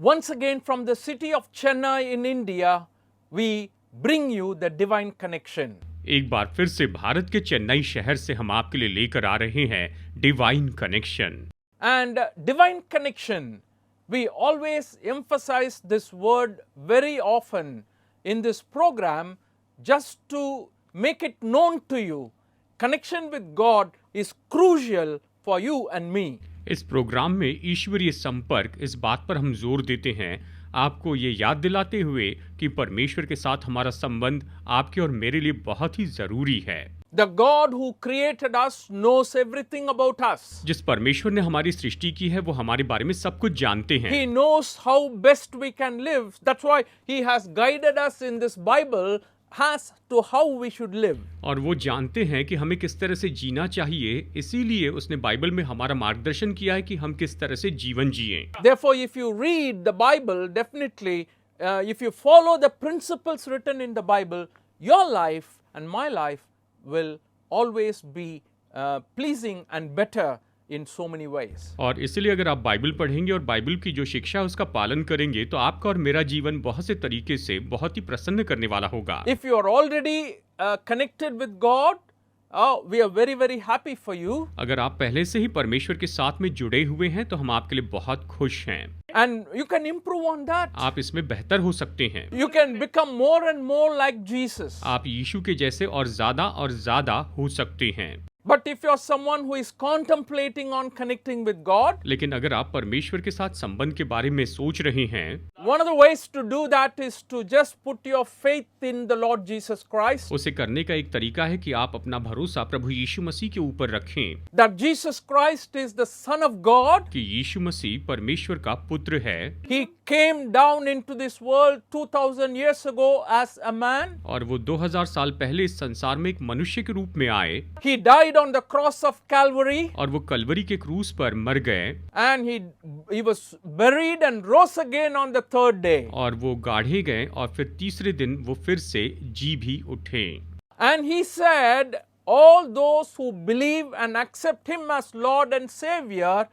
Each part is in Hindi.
Once again from the city of Chennai in India, we bring you the divine connection. एक बार फिर से भारत के चेन्नई शहर से हम आपके लिए लेकर आ रहे हैं divine connection. And divine connection, we always emphasize this word very often in this program just to make it known to you. Connection with God is crucial for you and me. इस प्रोग्राम में ईश्वरीय संपर्क, इस बात पर हम जोर देते हैं आपको ये याद दिलाते हुए कि परमेश्वर के साथ हमारा संबंध आपके और मेरे लिए बहुत ही जरूरी है। The God who created us knows everything about us. जिस परमेश्वर ने हमारी सृष्टि की है वो हमारे बारे में सब कुछ जानते हैं। He knows how best we can live. That's why He has guided us in this Bible as to how we should live. और वो जानते हैं कि हमें किस तरह से जीना चाहिए, इसीलिए उसने बाइबल में हमारा मार्गदर्शन किया है कि हम किस तरह से जीवन जिएं। Therefore, if you read the Bible, definitely, if you follow the principles written in the Bible, your life and my life will always be pleasing and better in so many ways. और इसलिए अगर आप बाइबल पढ़ेंगे और बाइबल की जो शिक्षा है उसका पालन करेंगे तो आपका और मेरा जीवन बहुत से तरीके से बहुत ही प्रसन्न करने वाला होगा। If you are already connected with God, we are very very happy for you. अगर आप पहले से ही परमेश्वर के साथ में जुड़े हुए हैं तो हम आपके लिए बहुत खुश हैं। And you can improve on that. आप इसमें बेहतर हो सकते हैं। You can become more and more like Jesus. आप यीशु के जैसे और ज्यादा हो सकते हैं। But if you are someone who is contemplating on connecting with God, लेकिन अगर आप परमेश्वर के साथ संबंध के बारे में सोच रहे हैं, one of the ways to do that is to just put your faith in the Lord Jesus Christ. उसे करने का एक तरीका है कि आप अपना भरोसा प्रभु यीशु मसीह के ऊपर रखें। That Jesus Christ is the Son of God. कि यीशु मसीह परमेश्वर का पुत्र है। He came down into this world 2000 years ago as a man. और वो 2000 साल पहले इस संसार में एक मनुष्य के रूप में आए। He died on the cross of Calvary. और वो कलवरी के क्रूस पर मर गए। And he was buried and rose again on the third day. और वो गाढ़े गए और फिर तीसरे दिन वो फिर से जी भी उठे। And he said, all those who believe and accept him as Lord and Savior,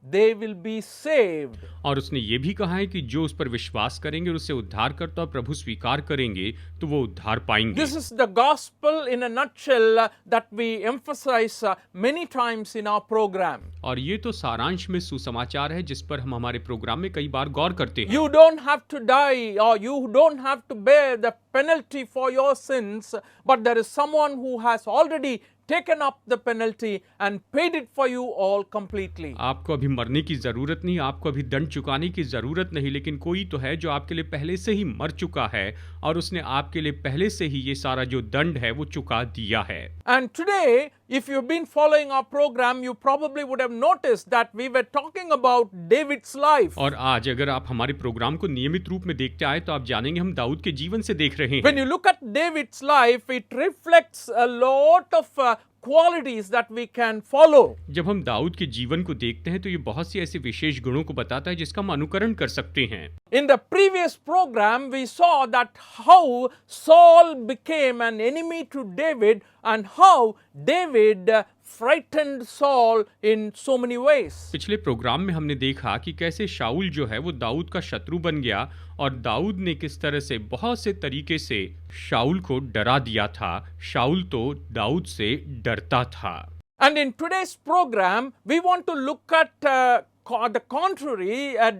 they will be saved. और उसने ये भी कहा है कि जो उस पर विश्वास करेंगे और उसे उद्धारकर्ता और प्रभु स्वीकार करेंगे तो वो उद्धार पाएंगे। This is the gospel in a nutshell that we emphasize many times in our program. और ये तो सारांश में सुसमाचार है जिस पर हम हमारे प्रोग्राम में कई बार गौर करते हैं। You don't have to die or you don't have to bear the penalty for your sins, but there is someone who has already taken up the penalty and paid it for you all completely. आपको अभी मरने की जरूरत नहीं, आपको अभी दंड चुकाने की जरूरत नहीं, लेकिन कोई तो है जो आपके लिए पहले से ही मर चुका है और उसने आपके लिए पहले से ही ये सारा जो दंड है वो चुका दिया है। And today, if you've been following our program, you probably would have noticed that we were talking about David's life. और आज अगर आप हमारे प्रोग्राम को नियमित रूप में देखते आए तो आप जानेंगे हम दाऊद के जीवन से देख रहे हैं। When you look at David's life, it reflects a lot of qualities that we can follow. जब हम दाऊद के जीवन को देखते हैं तो ये बहुत सी ऐसे विशेष गुणों को बताता है जिसका हम अनुकरण कर सकते हैं। In the previous program, we saw that how Saul became an enemy to David and how David frightened Saul in so many ways. पिछले प्रोग्राम में हमने देखा कि कैसे शाऊल जो है वो दाऊद का शत्रु बन गया और दाऊद ने किस तरह से बहुत से तरीके से शाऊल को डरा दिया था। शाऊल तो दाऊद से डरता था। And in today's program, we want to look at the contrary, a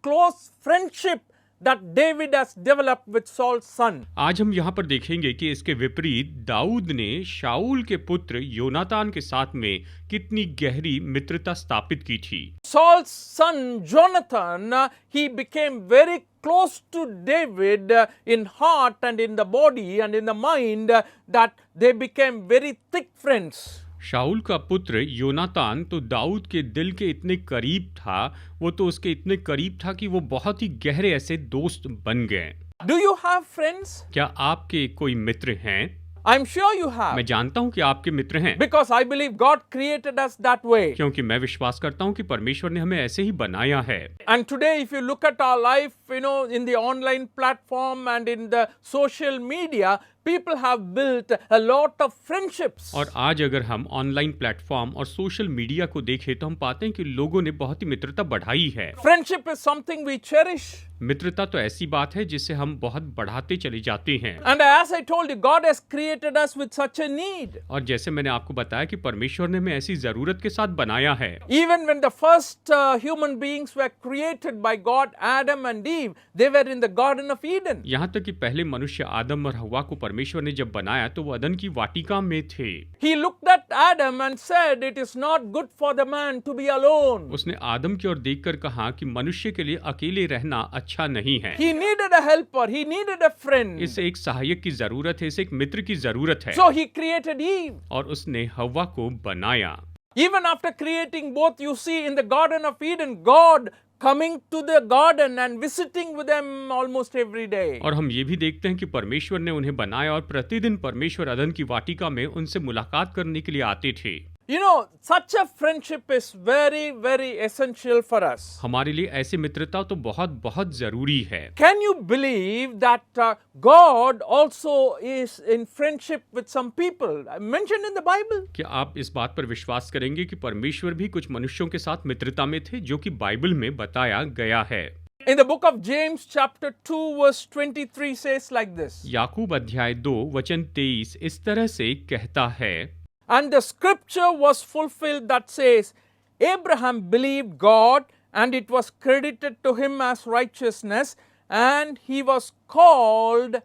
close friendship that David has developed with Saul's son. आज हम यहाँ पर देखेंगे कि इसके विपरीत दाऊद ने शाऊल के पुत्र योनातान के साथ में कितनी गहरी मित्रता स्थापित की थी। Saul's son Jonathan, he became very close to David in heart and in the body and in the mind, that they became very thick friends. शाऊल का पुत्र योनातान तो दाऊद के दिल के इतने करीब था, वो तो उसके इतने करीब था कि वो बहुत ही गहरे ऐसे दोस्त बन गए। Do you have friends? क्या आपके कोई मित्र हैं? I'm sure you have. मैं जानता हूं कि आपके मित्र हैं। Because I believe God created us that way. क्योंकि मैं विश्वास करता हूं कि परमेश्वर ने हमें ऐसे ही बनाया है। And today if you look at our life, in the online platform and in the social media, people have built a lot of friendships. और आज अगर हम ऑनलाइन प्लेटफॉर्म और सोशल मीडिया को देखें तो हम पाते हैं कि लोगों ने बहुत ही मित्रता बढ़ाई है। Friendship is something we cherish. मित्रता तो ऐसी बात है जिसे हम बहुत बढ़ाते चले जाते हैं। And as I told you, God has created us with such a need. और जैसे मैंने आपको बताया कि परमेश्वर ने हमें ऐसी जरूरत के साथ बनाया है। Even when the first human beings were created by God, Adam and Eve, they were in the Garden of Eden. यहाँ तक कि पहले मनुष्य आदम और हव्वा को परमेश्वर ने जब बनाया तो वो अदन की वाटिका में थे। He looked at Adam and said, "It is not good for the man to be alone." उसने आदम की ओर देखकर कहा कि मनुष्य के लिए अकेले रहना अच्छा नहीं है। He needed a helper. He needed a friend. इसे एक सहायक की जरूरत है, इसे एक मित्र की जरूरत है। So he created Eve. और उसने हव्वा को बनाया। Even after creating both, you see in the Garden of Eden, God coming to the garden and visiting with them almost every day. और हम ये भी देखते हैं कि परमेश्वर ने उन्हें बनाया और प्रतिदिन परमेश्वर अदन की वाटिका में उनसे मुलाकात करने के लिए आते थे। You know, such a friendship is very, very essential for us. हमारे लिए ऐसी मित्रता तो बहुत बहुत जरूरी है। Can you believe that God also is in friendship with some people mentioned in the Bible? क्या आप इस बात पर विश्वास करेंगे कि परमेश्वर भी कुछ मनुष्यों के साथ मित्रता में थे जो कि बाइबल में बताया गया है? In the book of James chapter 2 verse 23 says like this. याकूब अध्याय 2 वचन 23 इस तरह से कहता है, And the scripture was fulfilled that says, Abraham believed God, and it was credited to him as righteousness, and he was called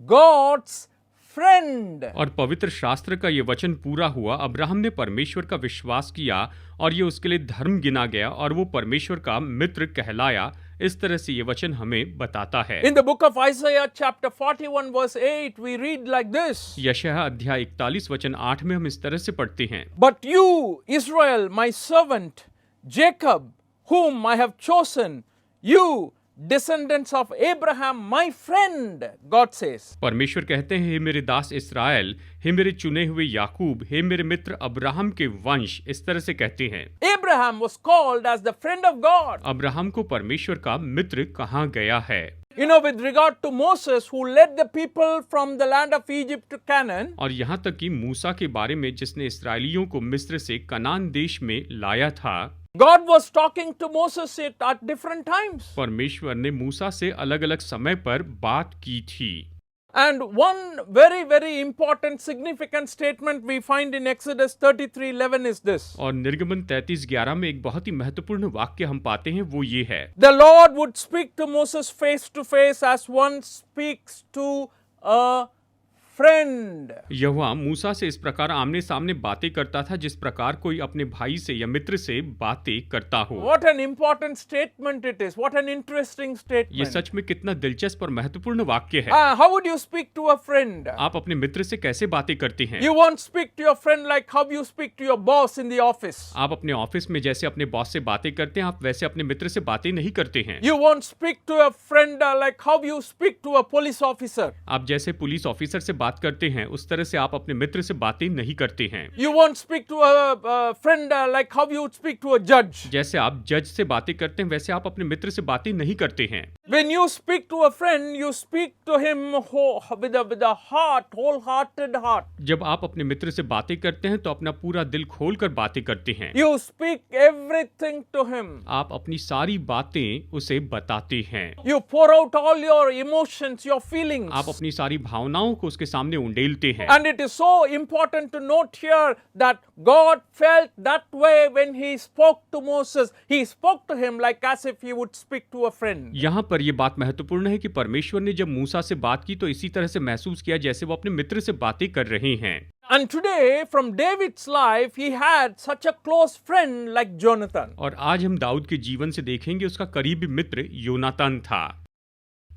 God's friend. और पवित्र शास्त्र का ये वचन पूरा हुआ, अब्राहम ने परमेश्वर का विश्वास किया और ये उसके लिए धर्म गिना गया और वो परमेश्वर का मित्र कहलाया। इस तरह से ये वचन हमें बताता है। In the book of Isaiah chapter 41 verse 8 we read like this. यशायाह अध्याय 41 वचन 8 में हम इस तरह से पढ़ते हैं, But you, Israel, my servant, Jacob, whom I have chosen, you, descendants of Abraham, my friend, God says. परमेश्वर कहते हैं, हे मेरे दास इस्राएल, हे मेरे चुने हुए याकूब, हे मेरे मित्र अब्राहम के वंश, इस तरह से कहते हैं। Abraham was called as the friend of God. Abraham को परमेश्वर का मित्र कहा गया है। You know, with regard to Moses, who led the people from the land of Egypt to Canaan, और यहाँ तक कि मूसा के बारे में जिसने इस्राएलियों को मिस्र से कनान देश में लाया था, God was talking to Moses at different times. परमेश्वर ने मूसा से अलग अलग समय पर बात की थी। And one very, very important, significant statement we find in Exodus 33:11 is this. और निर्गमन 33:11 में एक बहुत ही महत्वपूर्ण वाक्य हम पाते हैं, वो ये है, The Lord would speak to Moses face to face as one speaks to a friend. यहोवा मूसा से इस प्रकार आमने सामने बातें करता था जिस प्रकार कोई अपने भाई से या मित्र से बातें करता हो। What an important statement it is. What an interesting statement. ये सच में कितना दिलचस्प और महत्वपूर्ण वाक्य है। How would you speak to a friend? आप अपने मित्र से कैसे बातें करते हैं? You won't speak to your friend like how you speak to your boss in the office. आप अपने ऑफिस में जैसे अपने बॉस से बातें करते हैं, आप वैसे अपने मित्र से बातें नहीं करते हैं। You won't speak to a friend like how you speak to a police officer. आप जैसे पुलिस ऑफिसर से बात करते हैं उस तरह से आप अपने मित्र से बातें नहीं करते हैं। You won't speak to a friend like how you would speak to a judge. जैसे आप जज से बातें करते हैं वैसे आप अपने मित्र से बातें नहीं करते हैं। When you speak to a friend, you speak to him with a heart, wholehearted heart. जब आप अपने मित्र से बातें करते हैं तो अपना पूरा दिल खोलकर बातें करते हैं। You speak everything to him. आप अपनी सारी बातें उसे बताते हैं। You pour out all your emotions, your feelings. आप अपनी सारी भावनाओं को उसके सामने उंडेलते हैं। And it is so important to note here that God felt that way when he spoke to Moses. He spoke to him like as if he would speak to a friend. यहाँ पर यह बात महत्वपूर्ण है कि परमेश्वर ने जब मूसा से बात की तो इसी तरह से महसूस किया जैसे वो अपने मित्र से बातें कर रहे हैं। And today, from David's life, he had such a close friend like Jonathan. और आज हम दाऊद के जीवन से देखेंगे उसका करीबी मित्र योनातान था।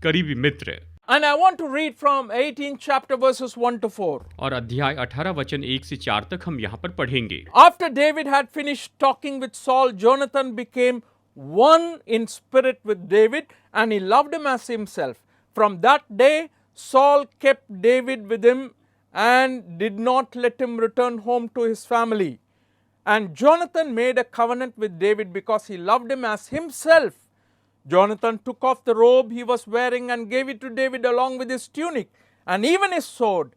करीबी मित्र। And I want to read from 18th chapter verses 1 to 4. और अध्याय 18 वचन 1 से 4 तक हम यहाँ पर पढ़ेंगे। After David had finished talking with Saul, Jonathan became one in spirit with David, and he loved him as himself. From that day, Saul kept David with him and did not let him return home to his family. And Jonathan made a covenant with David because he loved him as himself. Jonathan took off the robe he was wearing and gave it to David along with his tunic. and even his sword,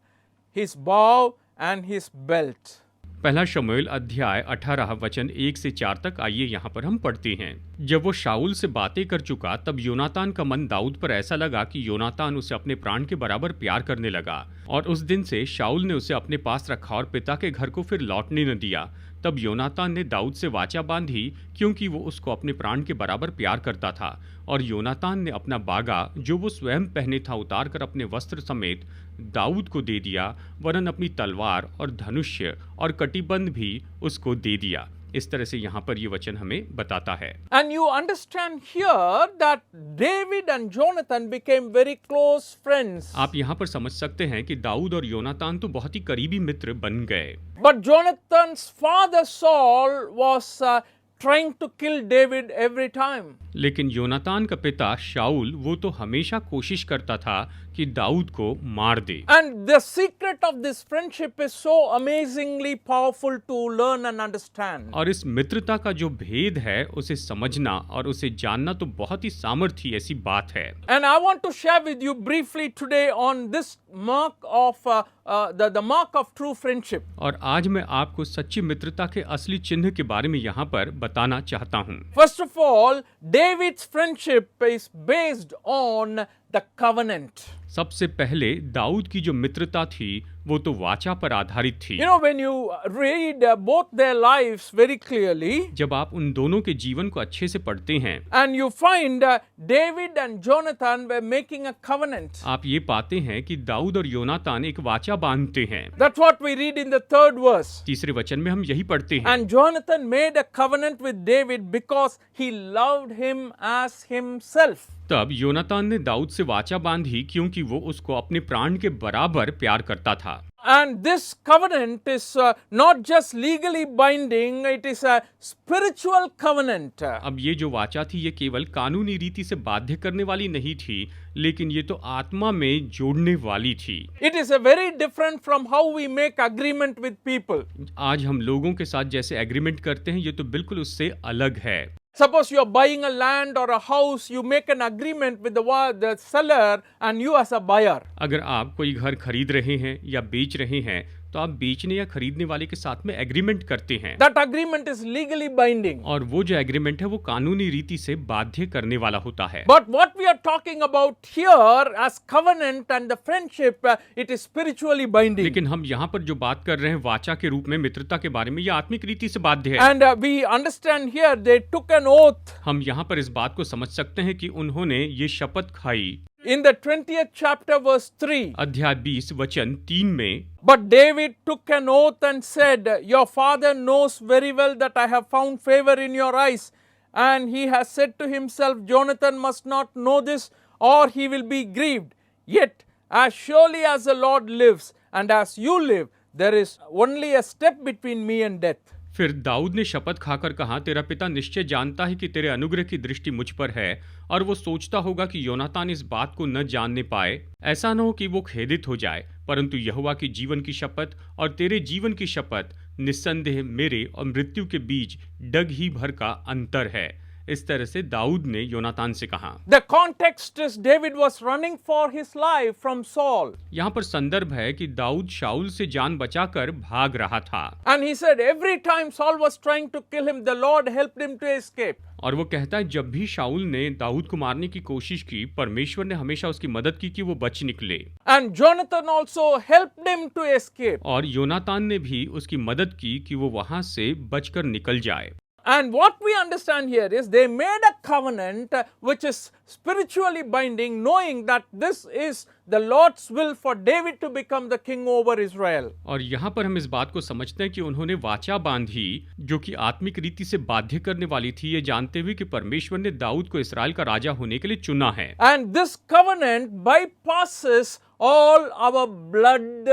his bow and his belt. पहला शमूएल अध्याय 18 वचन 1 से 4 तक आइए यहाँ पर हम पढ़ते हैं। जब वो शाऊल से बातें कर चुका तब योनातान का मन दाऊद पर ऐसा लगा कि योनातान उसे अपने प्राण के बराबर प्यार करने लगा, और उस दिन से शाऊल ने उसे अपने पास रखा और पिता के घर को फिर लौटने न दिया। तब योनातान ने दाऊद से वाचा बांधी, क्योंकि वो उसको अपने प्राण के बराबर प्यार करता था। और योनातान ने अपना बागा जो वो स्वयं पहने था उतार कर अपने वस्त्र समेत दाऊद को दे दिया, वरन अपनी तलवार और धनुष्य और कटिबंध भी उसको दे दिया। इस तरह से यहाँ पर ये वचन हमें बताता है। And you understand here that David and Jonathan became very close friends. आप यहाँ पर समझ सकते हैं कि दाऊद और योनातान तो बहुत ही करीबी मित्र बन गए। But Jonathan's father Saul was trying to kill David every time. लेकिन योनातान का पिता शाऊल वो तो हमेशा कोशिश करता था कि दाऊद को मार दे। And the secret of this friendship is so amazingly powerful to learn and understand. और इस मित्रता का जो भेद है उसे समझना और उसे जानना तो बहुत ही सामर्थी ऐसी बात है। And I want to share with you briefly today on this mark of the mark of true friendship. और आज मैं आपको सच्ची मित्रता के असली चिन्ह के बारे में यहाँ पर बताना चाहता हूँ। First of all, David's friendship is based on the covenant. सबसे पहले दाऊद की जो मित्रता थी वो तो वाचा पर आधारित थी। You know, when you read both their lives very clearly, जब आप उन दोनों के जीवन को अच्छे से पढ़ते हैं and you find David and Jonathan were making a covenant. आप ये पाते हैं कि दाऊद और योनातान एक वाचा बांधते हैं। That's what we read in the 3rd verse. तीसरे वचन में हम यही पढ़ते हैं। And Jonathan made a covenant with David because he loved him as himself. तब योनातान ने दाऊद से वाचा बांधी क्योंकि वो उसको अपने प्राण के बराबर प्यार करता था। And this covenant is not just legally binding, it is a spiritual covenant. अब ये जो वाचा थी ये केवल कानूनी रीति से बाध्य करने वाली नहीं थी, लेकिन ये तो आत्मा में जोड़ने वाली थी। It is a very different from how we make agreement with people. आज हम लोगों के साथ जैसे एग्रीमेंट करते हैं ये तो बिल्कुल उससे अलग है। Suppose you are buying a land or a house, you make an agreement with the seller and you as a buyer. अगर आप कोई घर खरीद रहे हैं या बेच रहे हैं तो आप बेचने या खरीदने वाले के साथ में एग्रीमेंट करते हैं। That agreement is legally binding. और वो जो एग्रीमेंट है वो कानूनी रीति से बाध्य करने वाला होता है। But what we are talking about here as covenant and the friendship, it is spiritually binding. लेकिन हम यहाँ पर जो बात कर रहे हैं वाचा के रूप में मित्रता के बारे में, ये आत्मिक रीति से बाध्य है। And we understand here they took an oath. हम यहाँ पर इस बात को समझ सकते हैं कि उन्होंने ये शपथ खाई। In the 20th chapter verse 3. अध्याय 20 वचन 3 में, But David took an oath and said, Your father knows very well that I have found favor in your eyes. And he has said to himself, Jonathan must not know this, or he will be grieved. Yet, as surely as the Lord lives, and as you live, there is only a step between me and death. फिर दाऊद ने शपथ खाकर कहा, तेरा पिता निश्चय जानता है कि तेरे अनुग्रह की दृष्टि मुझ पर है, और वो सोचता होगा कि योनातान इस बात को न जानने पाए, ऐसा न हो कि वो खेदित हो जाए। परंतु यहोवा की जीवन की शपथ और तेरे जीवन की शपथ निस्संदेह मेरे और मृत्यु के बीच डग ही भर का अंतर है। इस तरह से दाऊद ने योनातान से कहा। The context is David was running for his life from Saul. यहाँ पर संदर्भ है कि दाऊद शाऊल से जान बचाकर भाग रहा था। And he said every time Saul was trying to kill him, the Lord helped him to escape. और वो कहता है जब भी शाऊल ने दाऊद को मारने की कोशिश की, परमेश्वर ने हमेशा उसकी मदद की कि वो बच निकले। And Jonathan also helped him to escape. और योनातान ने भी उसकी मदद की कि वो वहां से बचकर निकल जाए। And what we understand here is they made a covenant which is spiritually binding, knowing that this is the Lord's will for David to become the king over Israel. और यहाँ पर हम इस बात को समझते हैं कि उन्होंने वाचा बांधी जो कि आत्मिक रीति से बाध्य करने वाली थी, ये जानते हुए कि परमेश्वर ने दाऊद को इस्राएल का राजा होने के लिए चुना है। And this covenant bypasses all our blood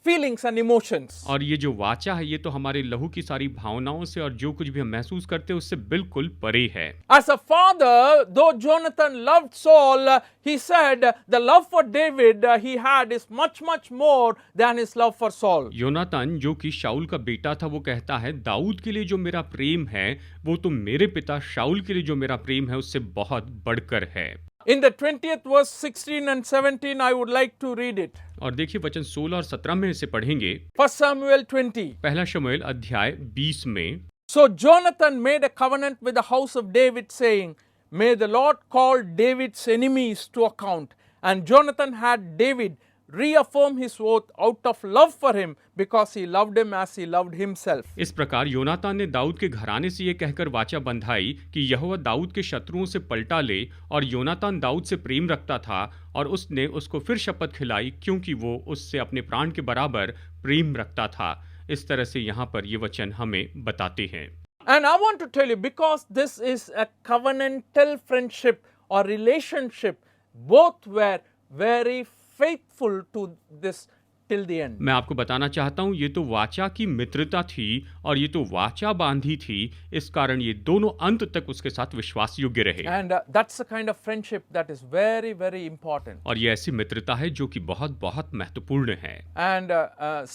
feelings and emotions. और ये जो वाचा है ये तो हमारे लहू की सारी भावनाओं से और जो कुछ भी हम महसूस करते हैं उससे बिल्कुल परे है। As a father, though Jonathan loved Saul, he said the love for David he had is much more than his love for Saul. योनातान जो कि शाऊल का बेटा था वो कहता है दाऊद के लिए जो मेरा प्रेम है वो तो मेरे पिता शाऊल के लिए जो मेरा प्रेम है उससे बहुत बढ़कर है। In the 20th verse 16 and 17, I would like to read it. और देखिए वचन 16 और 17 में इसे पढ़ेंगे। 1 Samuel 20. पहला शमूएल अध्याय 20 में। So Jonathan made a covenant with the house of David, saying, May the Lord call David's enemies to account. And Jonathan had David reaffirm his oath out of love for him, because he loved him as he loved himself. इस प्रकार योनातान ने दाऊद के घराने से ये कहकर वाचा बंधाई कि यहोवा दाऊद के शत्रुओं से पलटा ले, और योनातान दाऊद से प्रेम रखता था, और उसने उसको फिर शपथ खिलाई क्योंकि वो उससे अपने प्राण के बराबर प्रेम रखता था। इस तरह से यहाँ पर ये वचन हमें बताते हैं। And I want to tell you, because this is a covenantal friendship or relationship, both were very faithful to this till the end. मैं आपको बताना चाहता हूँ, ये तो वाचा की मित्रता थी और ये तो वाचा बांधी थी, इस कारण ये दोनों अंत तक उसके साथ विश्वास योग्य रहे। And that's the kind of friendship that is very, very important. और ये ऐसी मित्रता है जो कि बहुत बहुत महत्वपूर्ण है। And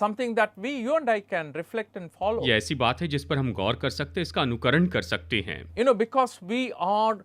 something that you and I can reflect and follow. ये ऐसी बात है जिस पर हम गौर कर सकते हैं, इसका अनुकरण कर सकते हैं। You know, because we are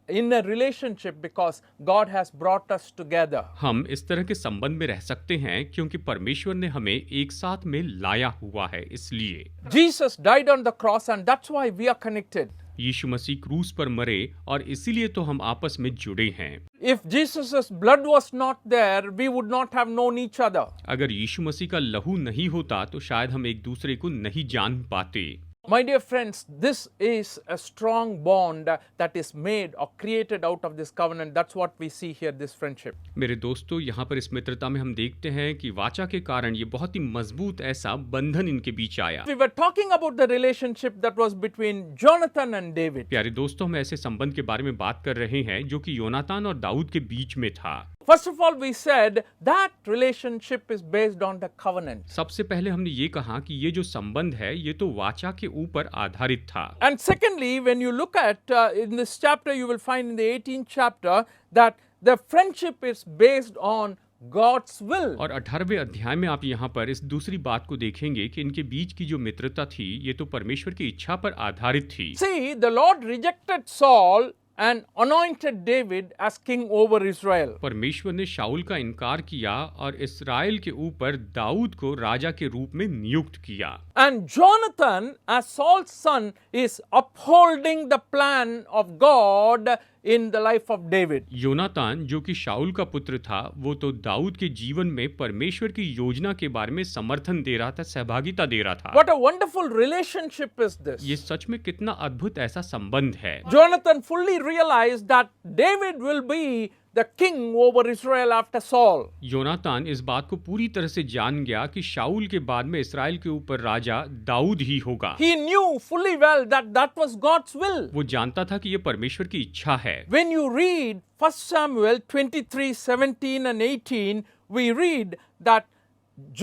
in a relationship, because God has brought us together. हम इस तरह के संबंध में रह सकते हैं क्योंकि परमेश्वर ने हमें एक साथ में लाया हुआ है, इसलिए। Jesus died on the cross, and that's why we are connected. यीशु मसीह क्रूस पर मरे और इसीलिए तो हम आपस में जुड़े हैं। If Jesus' blood was not there, we would not have known each other. अगर यीशु मसीह का लहू नहीं होता तो शायद हम एक दूसरे को नहीं जान पाते। My dear friends, this is a strong bond that is made or created out of this covenant. That's what we see here, this friendship. मेरे दोस्तों, यहाँ पर इस मित्रता में हम देखते हैं कि वाचा के कारण ये बहुत ही मजबूत ऐसा बंधन इनके बीच आया। We were talking about the relationship that was between Jonathan and David. प्यारे दोस्तों, हम ऐसे संबंध के बारे में बात कर रहे हैं जो कि योनातान और दाऊद के बीच में था। First of all, we said that relationship is based on the covenant. सबसे पहले हमने ये कहा कि ये जो संबंध है ये तो वाचा के ऊपर आधारित था। And secondly, when you look at in this chapter, you will find in the 18th chapter that the friendship is based on God's will. और 18वें अध्याय में आप यहाँ पर इस दूसरी बात को देखेंगे कि इनके बीच की जो मित्रता थी ये तो परमेश्वर की इच्छा पर आधारित थी। See, the Lord rejected Saul and anointed David as king over Israel. परमेश्वर ने शाऊल का इनकार किया और इस्राएल के ऊपर दाऊद को राजा के रूप में नियुक्त किया। And Jonathan, as Saul's son, is upholding the plan of God in the life of David. योनातान जो कि शाऊल का पुत्र था, वो तो दाऊद के जीवन में परमेश्वर की योजना के बारे में समर्थन दे रहा था, सहभागिता दे रहा था। What a wonderful relationship is this. ये सच में कितना अद्भुत ऐसा संबंध है। Jonathan fully realized that David will be the king over Israel after Saul. योनातान इस बात को पूरी तरह से जान गया कि शाऊल के बाद में इस्राएल के ऊपर राजा दाऊद ही होगा। He knew fully well that that was God's will. वो जानता था कि ये परमेश्वर की इच्छा है। When you read 1 Samuel 23:17 and 18, we read that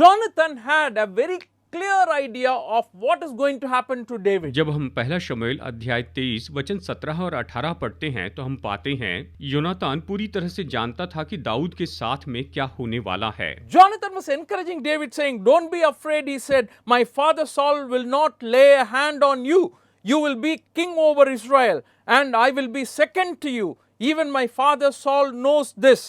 Jonathan had a very clear idea of what is going to happen to David. जब हम पहला शमूएल अध्याय 23 वचन 17 और 18 पढ़ते हैं तो हम पाते हैं योनातान पूरी तरह से जानता था कि दाऊद के साथ में क्या होने वाला है। Jonathan was encouraging David, saying, "Don't be afraid," he said. "My father Saul will not lay a hand on you. You will be king over Israel, and I will be second to you. Even my father Saul knows this."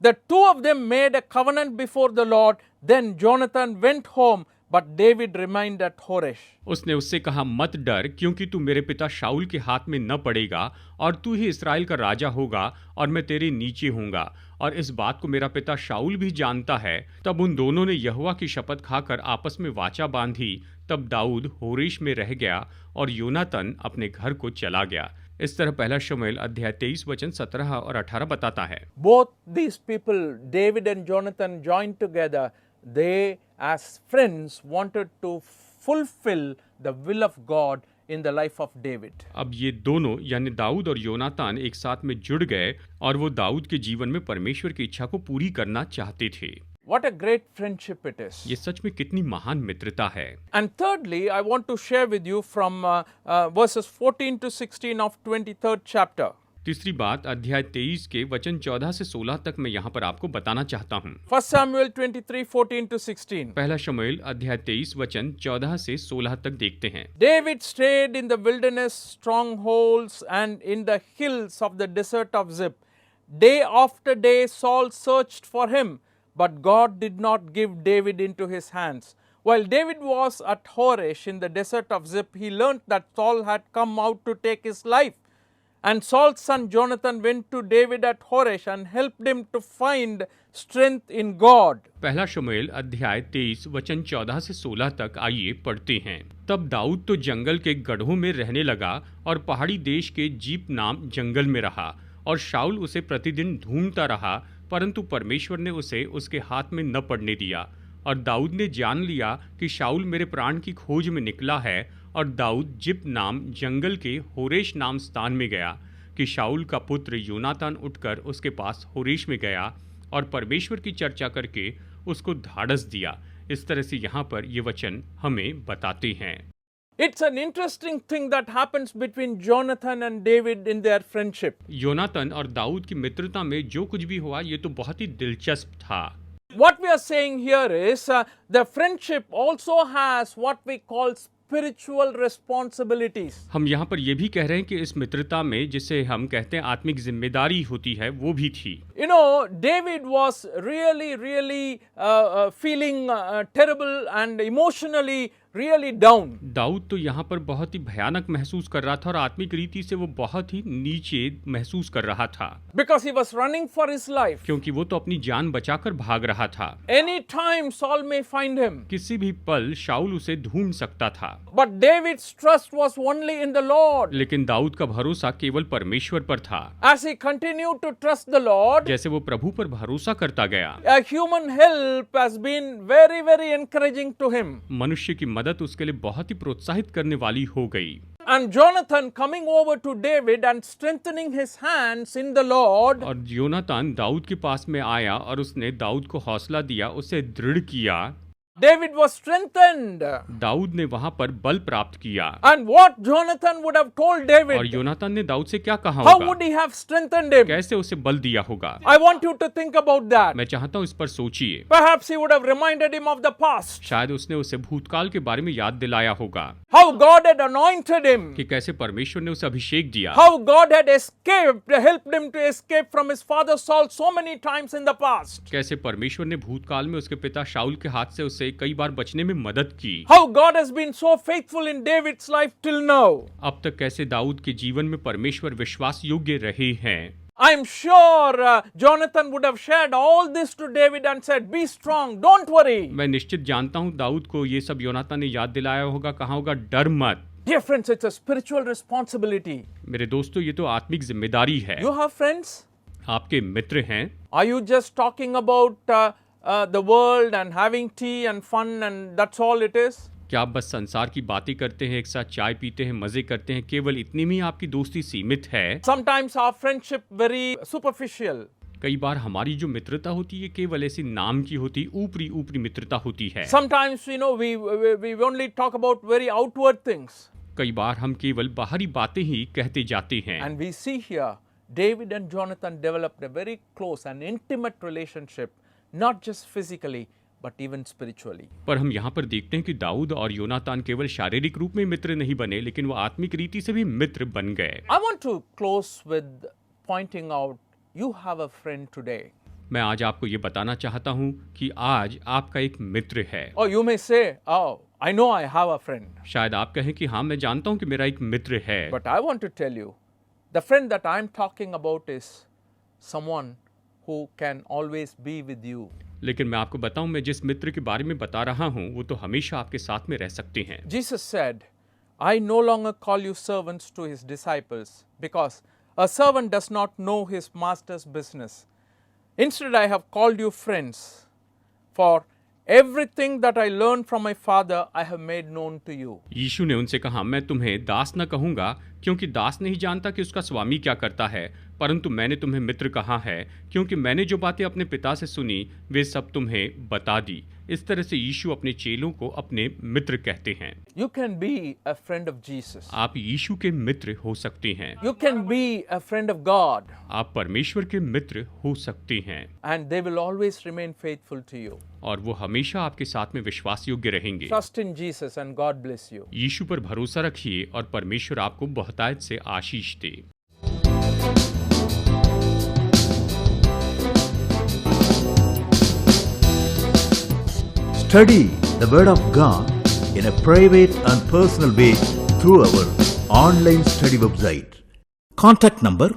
The two of them made a covenant before the Lord. Then Jonathan went home, but David remained at Horesh. उसने उससे कहा, मत डर, क्योंकि तू मेरे पिता शाऊल के हाथ में न पड़ेगा और तू ही इस्राएल का राजा होगा और मैं तेरे नीचे होऊंगा। और इस बात को मेरा पिता शाऊल भी जानता है। तब उन दोनों ने यहोवा की शपथ खाकर आपस में वाचा बांधी। तब दाऊद होरेश में रह गया और योनातान अपने घर को चला गया। इस तरह पहला शमूएल अध्याय 23 वचन 17 और 18 बताता है। Both these people, David and Jonathan, joined together. They, as friends, wanted to fulfill the will of God in the life of David. अब ये दोनों यानी दाऊद और योनातान एक साथ में जुड़ गए और वो दाऊद के जीवन में परमेश्वर की इच्छा को पूरी करना चाहते थे। What a great friendship it is. ये सच में कितनी महान मित्रता है। And thirdly, I want to share with you from verses 14 to 16 of 23rd chapter. तीसरी बात अध्याय 23 के वचन 14 से 16 तक मैं यहाँ पर आपको बताना चाहता हूँ। 1 Samuel 23:14 to 16. पहला शमूएल अध्याय 23 वचन 14 से 16 तक देखते हैं। David stayed in the wilderness strongholds and in the hills of the desert of Ziph. Day after day Saul searched for him, but God did not give David into his hands. While David was at Horesh in the desert of Ziph, he learnt that Saul had come out to take his life. And Saul's son Jonathan went to David at Horesh and helped him to find strength in God. पहला शमूएल अध्याय 23 वचन 14 से 16 तक आइए पढ़ते हैं। तब दाऊद तो जंगल के गड्ढों में रहने लगा और पहाड़ी देश के जीप नाम जंगल में रहा, और शाऊल उसे प्रतिदिन ढूंढता रहा, परंतु परमेश्वर ने उसे उसके हाथ में न पड़ने दिया। और दाऊद ने जान लिया कि शाऊल मेरे प्राण की खोज में निकला है, और दाऊद जिप नाम जंगल के होरेश नाम स्थान में गया कि शाऊल का पुत्र योनातान उठकर उसके पास होरेश में गया और परमेश्वर की चर्चा करके उसको धाड़स दिया। इस तरह से यहाँ पर ये वचन हमें बताते हैं। It's an interesting thing that happens between Jonathan and David in their friendship. योनातान और दाऊद की मित्रता में जो कुछ भी हुआ ये तो बहुत ही दिलचस्प था। What we are saying here is the friendship also has what we call spiritual responsibilities. हम यहाँ पर ये भी कह रहे हैं कि इस मित्रता में जिसे हम कहते हैं आत्मिक जिम्मेदारी होती है वो भी थी। You know, David was really feeling terrible and emotionally really down. Dawood तो यहाँ पर बहुत ही भयानक महसूस कर रहा था और आत्मिक रीति से वो बहुत ही नीचे महसूस कर रहा था, Because he was running for his life. क्योंकि वो तो अपनी जान बचाकर भाग रहा था। Any time Saul may find him. किसी भी पल शाऊल उसे ढूंढ सकता था, But David's trust was only in the Lord. लेकिन दाऊद का भरोसा केवल परमेश्वर पर था। As he continued to trust the Lord, जैसे वो प्रभु पर भरोसा करता गया, a human help has been very encouraging to him. मनुष्य की मदद उसके लिए बहुत ही प्रोत्साहित करने वाली हो गई। And Jonathan coming over to David and strengthening his hands in the Lord. और योनातान दाऊद के पास में आया और उसने दाऊद को हौसला दिया, उसे दृढ़ किया। David was strengthened. दाऊद ने वहां पर बल प्राप्त किया। And what Jonathan would have told और David? योनातान ने दाऊद से क्या कहा How होगा? would he have strengthened him? कैसे उसे बल दिया होगा? I want you to think about that. मैं चाहता हूँ इस पर सोचिए। Perhaps he would have reminded him of the past. शायद उसने उसे भूतकाल के बारे में याद दिलाया होगा How God had anointed him. कि कैसे परमेश्वर ने उसे अभिषेक दिया, How God had helped him to escape from his father Saul so many times in the past. कैसे परमेश्वर ने भूतकाल में उसके पिता शाऊल के हाथ से उसे कई बार बचने में मदद की। How God has been so faithful in David's life till now. अब तक कैसे दाऊद के जीवन में परमेश्वर विश्वास योग्य रहे हैं। I am sure Jonathan would have shared all this to David and said, "Be strong, don't worry." मैं निश्चित जानता हूँ दाऊद को ये सब योनातान ने याद दिलाया होगा, कहा होगा डर मत। Dear friends, it's a spiritual responsibility. मेरे दोस्तों ये तो आत्मिक जिम्मेदारी है। You have friends? आपके मित्र हैं? Are you just talking about the world and having tea and fun and that's all it is? क्या आप बस संसार की बातें करते हैं, एक साथ चाय पीते हैं, मजे करते हैं, केवल इतनी में ही आपकी दोस्ती सीमित है? Sometimes our friendship very superficial. कई बार हमारी जो मित्रता होती है केवल ऐसी नाम की होती, ऊपरी ऊपरी मित्रता होती है। Sometimes we only talk about very outward things. कई बार हम केवल बाहरी बातें ही कहते जाते हैं। And we see here David and Jonathan developed a very close and intimate relationship, not just physically but even spiritually. पर हम यहाँ पर देखते हैं कि दाऊद और योनातान केवल शारीरिक रूप में मित्र नहीं बने, लेकिन वो आत्मिक रीति से भी मित्र बन गए। I want to close with pointing out you have a friend today. मैं आज आपको ये बताना चाहता हूँ कि आज आपका एक मित्र है। Or you may say, "Oh, I know I have a friend." शायद आप कहें कि हाँ मैं जानता हूँ कि मेरा एक मित्र है। But I want to tell you, the friend that I'm talking about is someone who can always be with you. लेकिन मैं आपको बताऊं, मैं जिस मित्र के बारे में बता रहा हूं वो तो हमेशा आपके साथ में रह सकते हैं। Jesus said, "I no longer call you servants to his disciples, because a servant does not know his master's business. Instead, I have called you friends, for everything that I learned from my Father I have made known to you." यीशु ने उनसे कहा, मैं तुम्हें दास न कहूंगा क्योंकि दास नहीं जानता कि उसका स्वामी क्या करता है, परंतु मैंने तुम्हें मित्र कहा है, क्योंकि मैंने जो बातें अपने पिता से सुनी वे सब तुम्हें बता दी। इस तरह से यीशु अपने चेलों को अपने मित्र कहते हैं। You can be a friend of Jesus. आप यीशु के मित्र हो सकते हैं। You can be a friend of God, आप परमेश्वर के मित्र हो सकते हैं and they will always remain faithful to you. और वो हमेशा आपके साथ में विश्वास योग्य रहेंगे। Trust in Jesus and God bless you. यीशु पर भरोसा रखिए और परमेश्वर आपको बहुतायत से आशीष दे। Study the Word of God in a private and personal way through our online study website. Contact number